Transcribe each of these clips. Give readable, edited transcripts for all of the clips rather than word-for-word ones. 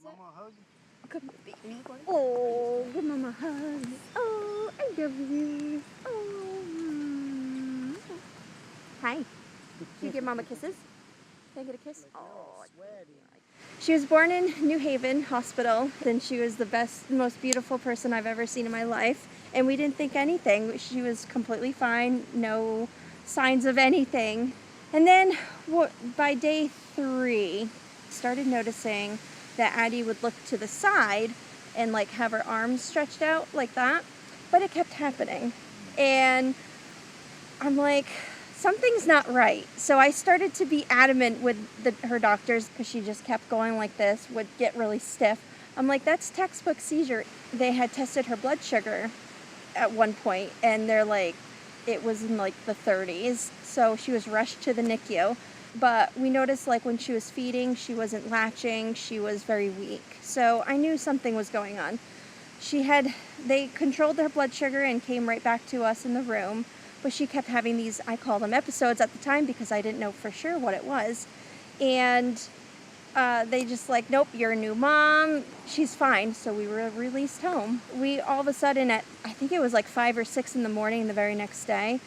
Mama a hug? Come here, baby. Oh, give Mama a hug. Oh, I love you. Oh. Hi. Can you give Mama kisses? Can I get a kiss? Oh, she was born in New Haven Hospital, and she was the best, most beautiful person I've ever seen in my life. And we didn't think anything. She was completely fine, no signs of anything. And then by day 3, started noticing that Addie would look to the side and like have her arms stretched out like that, but it kept happening. And I'm like, something's not right. So I started to be adamant with her doctors because she just kept going like this, would get really stiff. I'm like, that's textbook seizure. They had tested her blood sugar at one point, and they're like, it was in like the 30s. So she was rushed to the NICU. But we noticed like when she was feeding, she wasn't latching, she was very weak. So I knew something was going on. They controlled her blood sugar and came right back to us in the room. But she kept having these, I call them episodes at the time because I didn't know for sure what it was. And they just like, nope, you're a new mom, she's fine. So we were released home. We all of a sudden I think it was like 5 or 6 in the morning the very next day,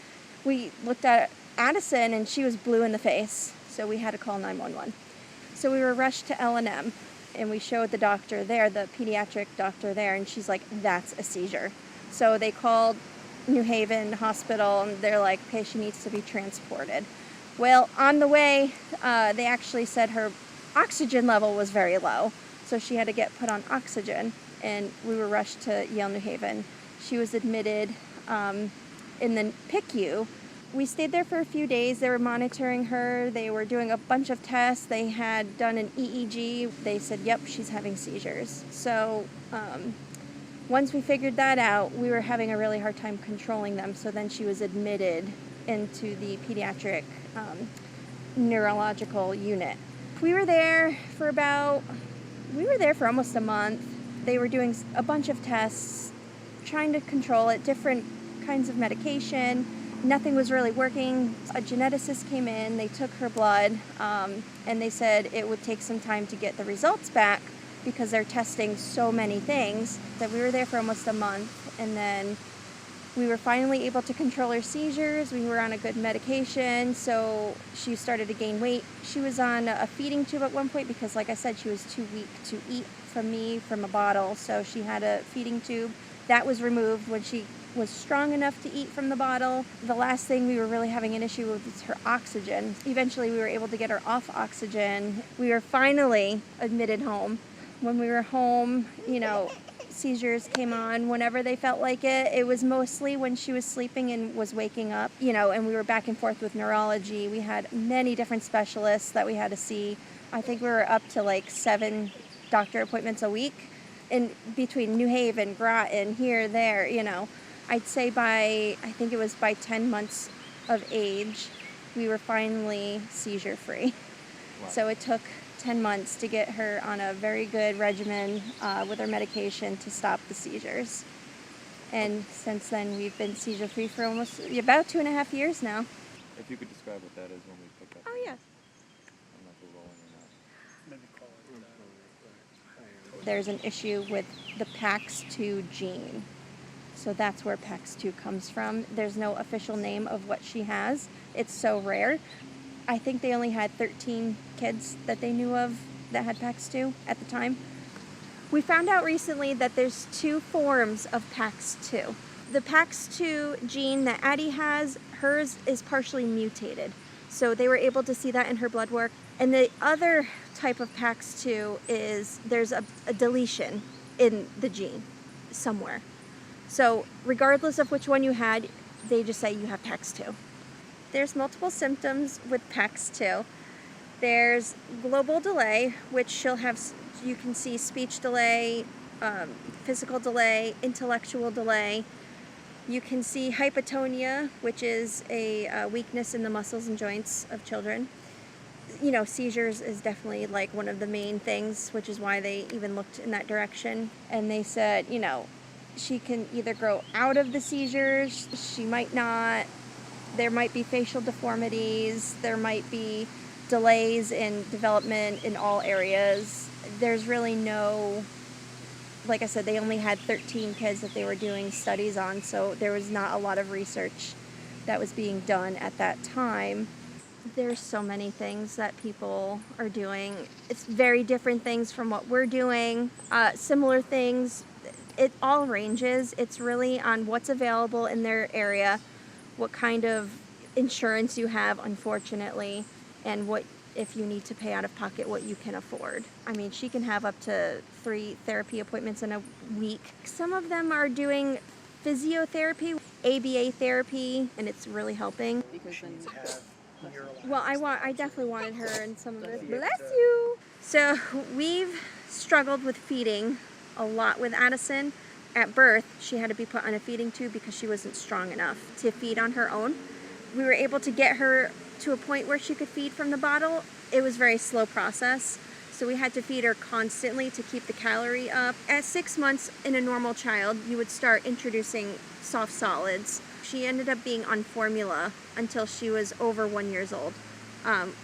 we looked at Addison and she was blue in the face. So we had to call 911. So we were rushed to L&M and we showed the doctor there, the pediatric doctor there, and she's like, that's a seizure. So they called New Haven Hospital and they're like, okay, she needs to be transported. Well, on the way, they actually said her oxygen level was very low, so she had to get put on oxygen, and we were rushed to Yale New Haven. She was admitted in the PICU. We stayed there for a few days. They were monitoring her. They were doing a bunch of tests. They had done an EEG. They said, yep, she's having seizures. So once we figured that out, we were having a really hard time controlling them. So then she was admitted into the pediatric neurological unit. We were there for almost a month. They were doing a bunch of tests, trying to control it, different kinds of medication. Nothing was really working. A geneticist came in, they took her blood, and they said it would take some time to get the results back because they're testing so many things. That we were there for almost a month, and then we were finally able to control her seizures. We were on a good medication, so she started to gain weight. She was on a feeding tube at one point because, like I said, she was too weak to eat from a bottle, so she had a feeding tube. That was removed when she was strong enough to eat from the bottle. The last thing we were really having an issue with was her oxygen. Eventually we were able to get her off oxygen. We were finally admitted home. When we were home, seizures came on whenever they felt like it. It was mostly when she was sleeping and was waking up, and we were back and forth with neurology. We had many different specialists that we had to see. I think we were up to like 7 doctor appointments a week in between New Haven, Groton, here, there, I'd say by 10 months of age, we were finally seizure free. Wow. So it took 10 months to get her on a very good regimen with her medication to stop the seizures. And since then, we've been seizure free for almost about 2.5 years now. If you could describe what that is when we pick up. Oh, yeah. I'm not rolling or not. Maybe call it. There's an issue with the PACS2 gene. So that's where PACS2 comes from. There's no official name of what she has. It's so rare. I think they only had 13 kids that they knew of that had PACS2 at the time. We found out recently that there's 2 forms of PACS2. The PACS2 gene that Addie has, hers is partially mutated. So they were able to see that in her blood work. And the other type of PACS2 is there's a deletion in the gene somewhere. So regardless of which one you had, they just say you have PACS2. There's multiple symptoms with PACS2. There's global delay, which she'll have, you can see speech delay, physical delay, intellectual delay. You can see hypotonia, which is a weakness in the muscles and joints of children. Seizures is definitely like one of the main things, which is why they even looked in that direction. And they said, she can either grow out of the seizures, she might not. There might be facial deformities, there might be delays in development in all areas. there's really no, like I said, they only had 13 kids that they were doing studies on, so there was not a lot of research that was being done at that time. There's so many things that people are doing. It's very different things from what we're doing, similar things. It all ranges. It's really on what's available in their area, what kind of insurance you have, unfortunately, and what, if you need to pay out of pocket, what you can afford. I mean, she can have up to 3 therapy appointments in a week. Some of them are doing physiotherapy, ABA therapy, and it's really helping. Because then Well, I definitely wanted her in some of this. Bless you! So we've struggled with feeding a lot with Addison. At birth, she had to be put on a feeding tube because she wasn't strong enough to feed on her own. We were able to get her to a point where she could feed from the bottle. It was a very slow process, so we had to feed her constantly to keep the calorie up. At 6 months in a normal child, you would start introducing soft solids. She ended up being on formula until she was over 1 year old.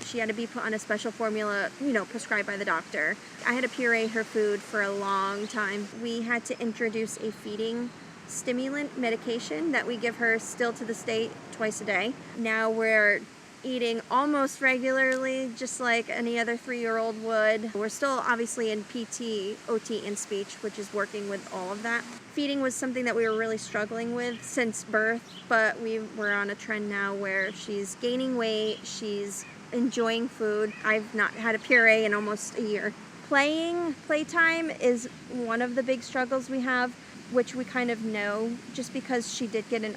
She had to be put on a special formula, prescribed by the doctor. I had to puree her food for a long time. We had to introduce a feeding stimulant medication that we give her still to this day twice a day. Now we're eating almost regularly, just like any other 3-year-old would. We're still obviously in PT, OT, and speech, which is working with all of that. Feeding was something that we were really struggling with since birth, but we're on a trend now where she's gaining weight, she's enjoying food. I've not had a puree in almost a year. Playtime is one of the big struggles we have, which we kind of know just because she did get an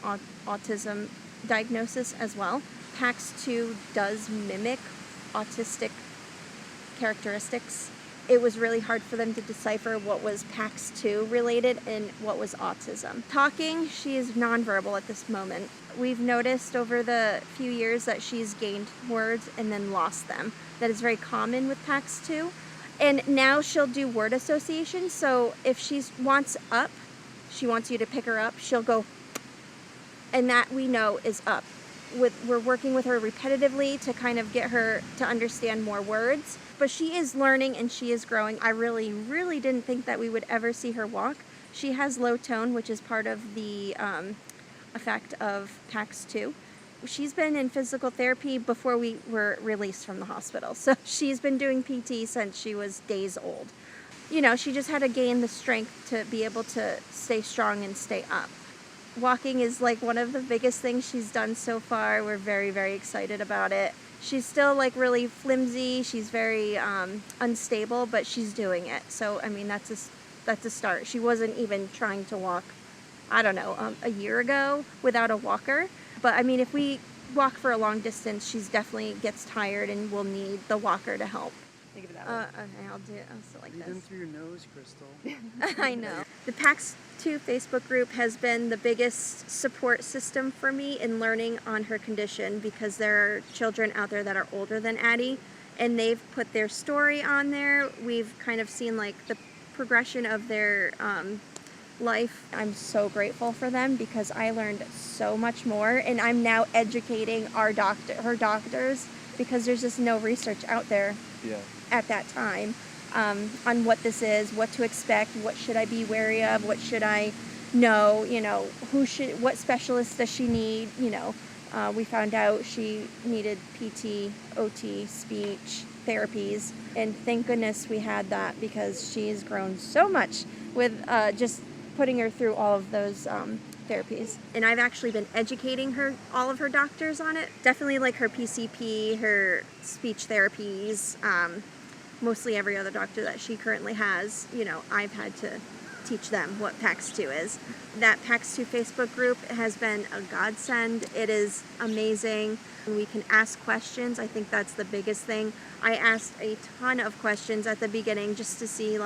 autism diagnosis as well. PACS2 does mimic autistic characteristics. It was really hard for them to decipher what was PACS2 related and what was autism. Talking, she is nonverbal at this moment. We've noticed over the few years that she's gained words and then lost them. That is very common with PACS2. And now she'll do word association, so if she wants up, she wants you to pick her up, she'll go, and that we know is up. We're working with her repetitively to kind of get her to understand more words, but she is learning and she is growing. I really, really didn't think that we would ever see her walk. She has low tone, which is part of the effect of PACS2. She's been in physical therapy before we were released from the hospital, so she's been doing PT since she was days old. She just had to gain the strength to be able to stay strong and stay up. Walking is like one of the biggest things she's done so far. We're very, very excited about it. She's still like really flimsy. She's very unstable, but she's doing it. So, I mean, that's a start. She wasn't even trying to walk, I don't know, a year ago without a walker. But I mean, if we walk for a long distance, she's definitely gets tired and will need the walker to help. think of it that way. Okay, I'll do it. I'll sit like Breathe this. in through your nose, Crystal. I know. The PACS2 Facebook group has been the biggest support system for me in learning on her condition, because there are children out there that are older than Addie, and they've put their story on there. We've kind of seen like the progression of their life. I'm so grateful for them, because I learned so much more, and I'm now educating her doctors, because there's just no research out there at that time on what this is, what to expect, what should I be wary of, what should I know, what specialist does she need, we found out she needed PT, OT, speech, therapies, and thank goodness we had that, because she's grown so much with just putting her through all of those therapies. And I've actually been educating all of her doctors on it. Definitely like her PCP, her speech therapies, mostly every other doctor that she currently has, I've had to teach them what PACS2 is. That PACS2 Facebook group has been a godsend. It is amazing. We can ask questions. I think that's the biggest thing. I asked a ton of questions at the beginning just to see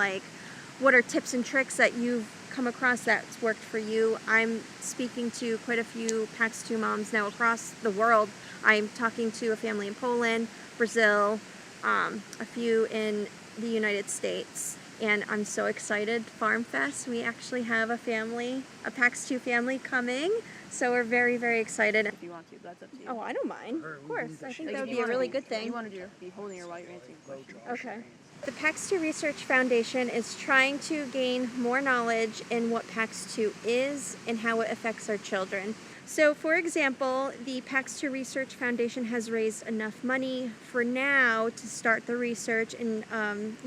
what are tips and tricks that you've come across that's worked for you. I'm speaking to quite a few PACS2 moms now across the world. I'm talking to a family in Poland, Brazil, a few in the United States, and I'm so excited. FarmFest, we actually have a PACS2 family coming, so we're very, very excited. If you want to, that's up to you. Oh, I don't mind. Of course. I think that would If be you a really wanna- good thing. You want to be holding her while you're answering questions. Okay. The PACS2 Research Foundation is trying to gain more knowledge in what PACS2 is and how it affects our children. So, for example, the PACS2 Research Foundation has raised enough money for now to start the research and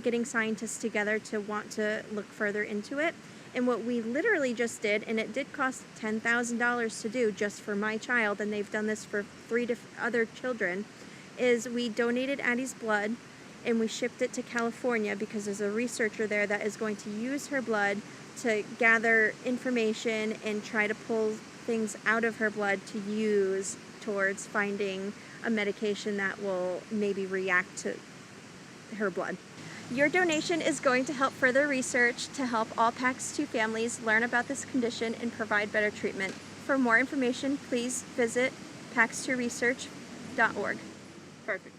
getting scientists together to want to look further into it. And what we literally just did, and it did cost $10,000 to do just for my child, and they've done this for 3 other children, is we donated Addie's blood and we shipped it to California because there's a researcher there that is going to use her blood to gather information and try to pull things out of her blood to use towards finding a medication that will maybe react to her blood. Your donation is going to help further research to help all PACS2 families learn about this condition and provide better treatment. For more information, please visit pacs2research.org. Perfect.